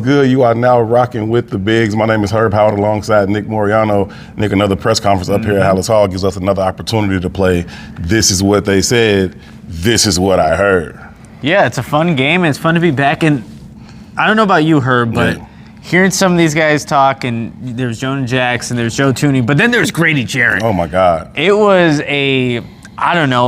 good? You are now rocking with the bigs. My name is Herb Howard alongside Nick Moreano. Nick, another press conference up here at Halas Hall gives us another opportunity to play This Is What They Said, This Is What I Heard. Yeah, it's a fun game. It's fun to be back. And I don't know about you, Herb, but hearing some of these guys talk, and there's Jonah Jackson, there's Joe Thuney, but then there's Grady Jarrett. Oh, my God. It was a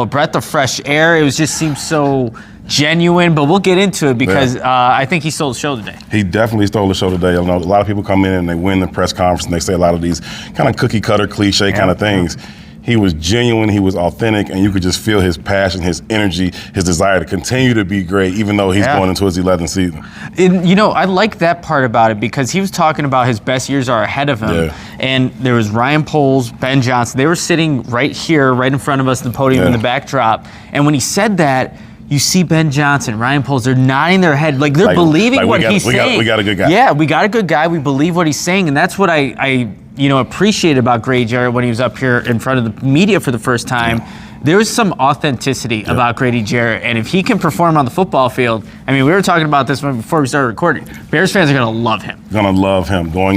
breath of fresh air. It just seemed so genuine, but we'll get into it because I think he stole the show today. He definitely stole the show today. I know a lot of people come in and they win the press conference and they say a lot of these kind of cookie cutter cliche kind of things. He was genuine, he was authentic, and you could just feel his passion, his energy, his desire to continue to be great, even though he's going into his 11th season. And, I like that part about it because he was talking about his best years are ahead of him. And there was Ryan Poles, Ben Johnson. They were sitting right here, right in front of us, the podium in the backdrop. And when he said that, you see Ben Johnson, Ryan Poles, they're nodding their head, like they're believing what he's saying. We got a good guy. Yeah, we got a good guy. We believe what he's saying, and that's what I appreciated about Grady Jarrett when he was up here in front of the media for the first time. There was some authenticity about Grady Jarrett, and if he can perform on the football field, we were talking about this before we started recording. Bears fans are going to love him. Going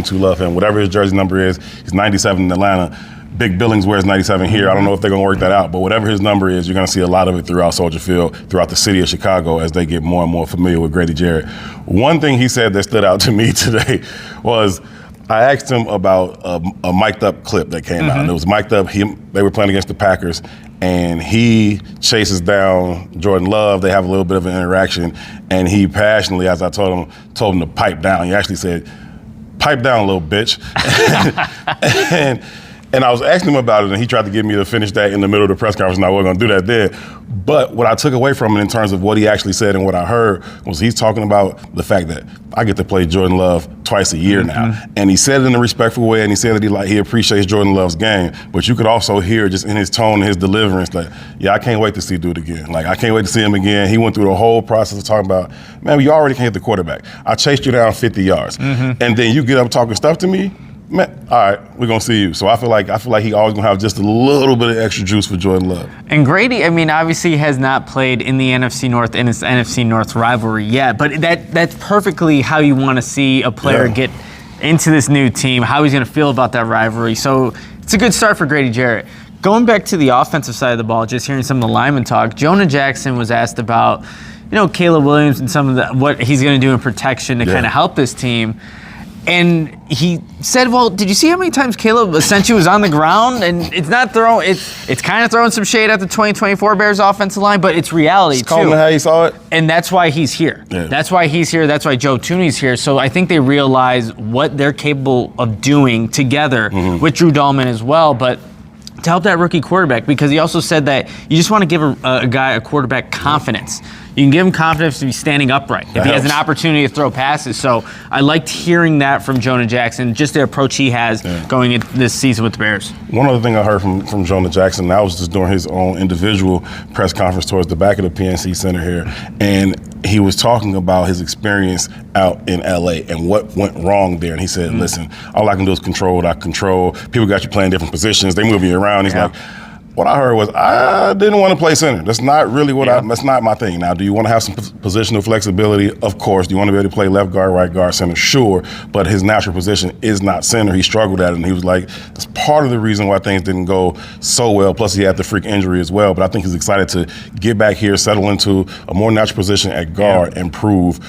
to love him. Whatever his jersey number is, he's 97 in Atlanta. Big Billings wears 97 here. I don't know if they're going to work that out, but whatever his number is, you're going to see a lot of it throughout Soldier Field, throughout the city of Chicago as they get more and more familiar with Grady Jarrett. One thing he said that stood out to me today was I asked him about a mic'd up clip that came out. And it was mic'd up. They were playing against the Packers, and he chases down Jordan Love. They have a little bit of an interaction, and he passionately, as I told him to pipe down. He actually said, "Pipe down, little bitch." And I was asking him about it, and he tried to get me to finish that in the middle of the press conference, and I wasn't going to do that then. But what I took away from it in terms of what he actually said and what I heard was he's talking about the fact that I get to play Jordan Love twice a year now. And he said it in a respectful way, and he said that he appreciates Jordan Love's game. But you could also hear just in his tone and his deliverance that, I can't wait to see do it again. I can't wait to see him again. He went through the whole process of talking about, man, you already can hit the quarterback. I chased you down 50 yards. And then you get up talking stuff to me. Man, all right, we're gonna see you. So I feel like he always gonna have just a little bit of extra juice for Jordan Love. And Grady, obviously has not played in the NFC North in its NFC North rivalry yet, but that's perfectly how you want to see a player get into this new team, how he's gonna feel about that rivalry. So it's a good start for Grady Jarrett. Going back to the offensive side of the ball, just hearing some of the linemen talk, Jonah Jackson was asked about, Caleb Williams and some of what he's gonna do in protection to kind of help this team. And he said, well, did you see how many times Caleb essentially was on the ground? And it's not throwing, it's kind of throwing some shade at the 2024 Bears offensive line, but it's reality too. How you saw it. And that's why he's here. That's why he's here. That's why Joe Thuney's here. So I think they realize what they're capable of doing together with Drew Dahlman as well. But to help that rookie quarterback, because he also said that you just want to give a quarterback confidence. You can give him confidence to be standing upright if he has an opportunity to throw passes. So I liked hearing that from Jonah Jackson, just the approach he has going into this season with the Bears. One other thing I heard from Jonah Jackson, that was just during his own individual press conference towards the back of the PNC Center here, and he was talking about his experience out in LA and what went wrong there. And he said, listen, all I can do is control what I control. People got you playing different positions. They move you around. He's like, what I heard was I didn't want to play center. That's not really that's not my thing. Now, do you want to have some positional flexibility? Of course. Do you want to be able to play left guard, right guard, center? Sure. But his natural position is not center. He struggled at it, and he was like, that's part of the reason why things didn't go so well. Plus, he had the freak injury as well. But I think he's excited to get back here, settle into a more natural position at guard, and prove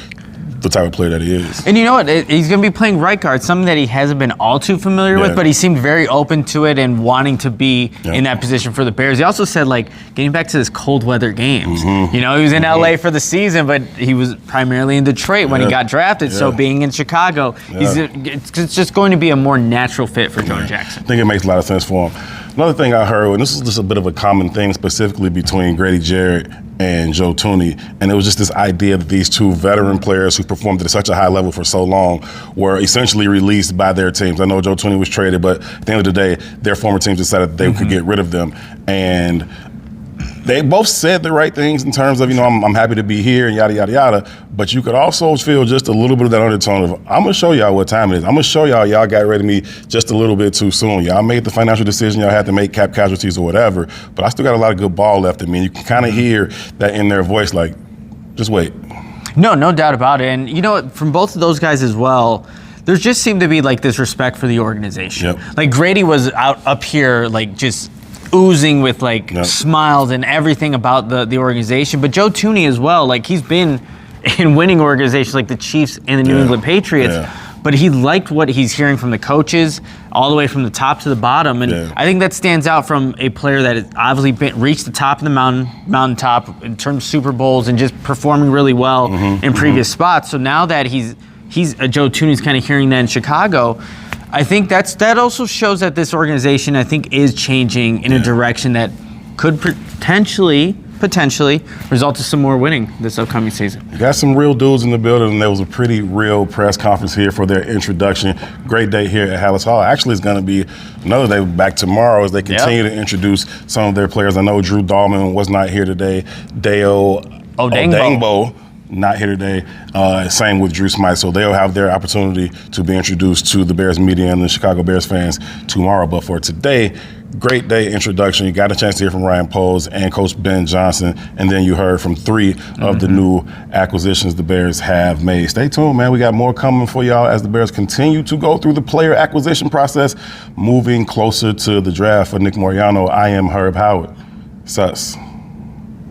the type of player that he is. And you know what? He's going to be playing right guard, something that he hasn't been all too familiar with, but he seemed very open to it and wanting to be in that position for the Bears. He also said, getting back to this cold weather games. He was in LA for the season, but he was primarily in Detroit when he got drafted. So being in Chicago, it's just going to be a more natural fit for Jonah Jackson. I think it makes a lot of sense for him. Another thing I heard, and this is just a bit of a common thing specifically between Grady Jarrett and Joe Thuney, and it was just this idea that these two veteran players who performed at such a high level for so long were essentially released by their teams. I know Joe Thuney was traded, but at the end of the day, their former teams decided that they could get rid of them. And they both said the right things in terms of, I'm happy to be here and yada, yada, yada. But you could also feel just a little bit of that undertone of, I'm going to show y'all what time it is. I'm going to show y'all got rid of me just a little bit too soon. Y'all made the financial decision. Y'all had to make cap casualties or whatever. But I still got a lot of good ball left in me. And you can kind of hear that in their voice, just wait. No doubt about it. And you know what, from both of those guys as well, there just seemed to be like this respect for the organization. Yep. Like Grady was up here like just oozing with like smiles and everything about the organization. But Joe Thuney as well, like he's been in winning organizations like the Chiefs and the New England Patriots. But he liked what he's hearing from the coaches, all the way from the top to the bottom, and I think that stands out from a player that has obviously reached the top of the mountaintop in terms of Super Bowls and just performing really well in previous spots. So now that he's Joe Thuney's kind of hearing that in Chicago, I think that also shows that this organization, I think, is changing in a direction that could potentially result in some more winning this upcoming season. You got some real dudes in the building, and there was a pretty real press conference here for their introduction. Great day here at Halas Hall. Actually, it's going to be another day back tomorrow as they continue to introduce some of their players. I know Drew Dahlman was not here today. Deo Odangbo not here today. Same with Drew Smythe. So they'll have their opportunity to be introduced to the Bears media and the Chicago Bears fans tomorrow. But for today, great day introduction. You got a chance to hear from Ryan Poles and Coach Ben Johnson, and then you heard from three of the new acquisitions the Bears have made. Stay tuned, man. We got more coming for y'all as the Bears continue to go through the player acquisition process, moving closer to the draft. For Nick Moreano, I am Herb Howard. Sus.